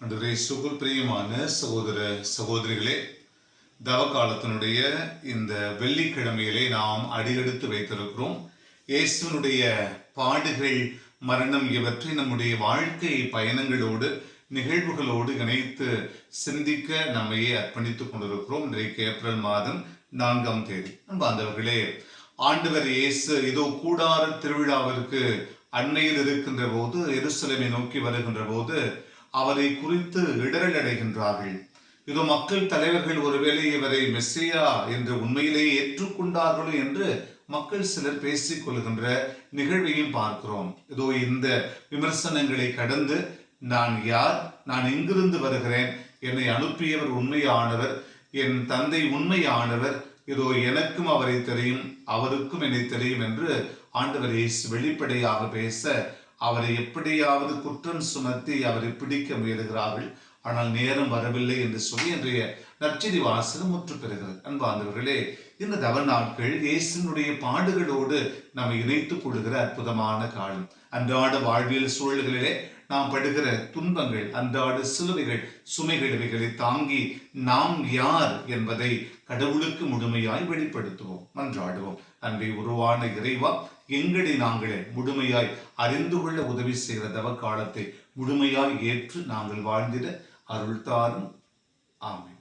அன்றைய சுகுல் பிரியமான சகோதர சகோதரிகளே, தவ காலத்தினுடைய இந்த வெள்ளிக்கிழமையிலே நாம் அடியெடுத்து வைத்திருக்கிறோம். இயேசுனுடைய பாடுகள், மரணம் இவற்றை நம்முடைய வாழ்க்கை பயணங்களோடு நிகழ்வுகளோடு இணைத்து சிந்திக்க நம்மையே அர்ப்பணித்துக் கொண்டிருக்கிறோம். இன்றைக்கு ஏப்ரல் மாதம் 4ஆம் தேதி. அன்பார்ந்தவர்களே, ஆண்டவர் இயேசு இதோ கூடார திருவிழாவிற்கு அண்மையில் இருக்கின்ற போது, எருசலேமை நோக்கி வருகின்ற போது அவரை குறித்து இடரல் அடைகின்றார்கள். இதோ மக்கள் தலைவர்கள் ஒருவேளை இவரை மெஸ்ஸியா என்று உண்மையிலேயே ஏற்றுக்கொண்டார்களோ என்று மக்கள் சிலர் பேசிக் கொள்கின்ற நிகழ்வையும் பார்க்கிறோம். இதோ இந்த விமர்சனங்களை கடந்து நான் யார், நான் எங்கிருந்து வருகிறேன், என்னை அனுப்பியவர் உண்மையானவர், என் தந்தை உண்மையானவர், இதோ எனக்கும் அவரை தெரியும், அவருக்கும் என்னை தெரியும் என்று ஆண்டவர் இயேசு வெளிப்படையாக பேச அவரை எப்படியாவது குற்றம் சுமத்தி அவரை பிடிக்க முயலுகிறார்கள். ஆனால் நேரம் வரவில்லை என்று சொல்லி இன்றைய நற்செய்தி வாசகம் முற்று பெறுகிறது. அன்பார்ந்தவர்களே, இந்த தவ நாட்கள் இயேசுனுடைய பாடுகளோடு நம்மை இணைத்துக் கொள்கிற அற்புதமான காலம். அன்றாட வாழ்வியல் சூழல்களிலே நாம் படுகிற துன்பங்கள், அன்றாட சிலுவைகள், சுமைகள் இவைகளை தாங்கி நாம் யார் என்பதை கடவுளுக்கு முழுமையாய் வெளிப்படுத்துவோம். மன்றாடுவோம். அன்பை உருவான இறைவா, எங்களை நாங்களே முழுமையாய் அறிந்து கொள்ள உதவி செய்கிற தவ காலத்தை முழுமையாய் ஏற்று நாங்கள் வாழ்ந்திட அருள் தாரும். ஆமென்.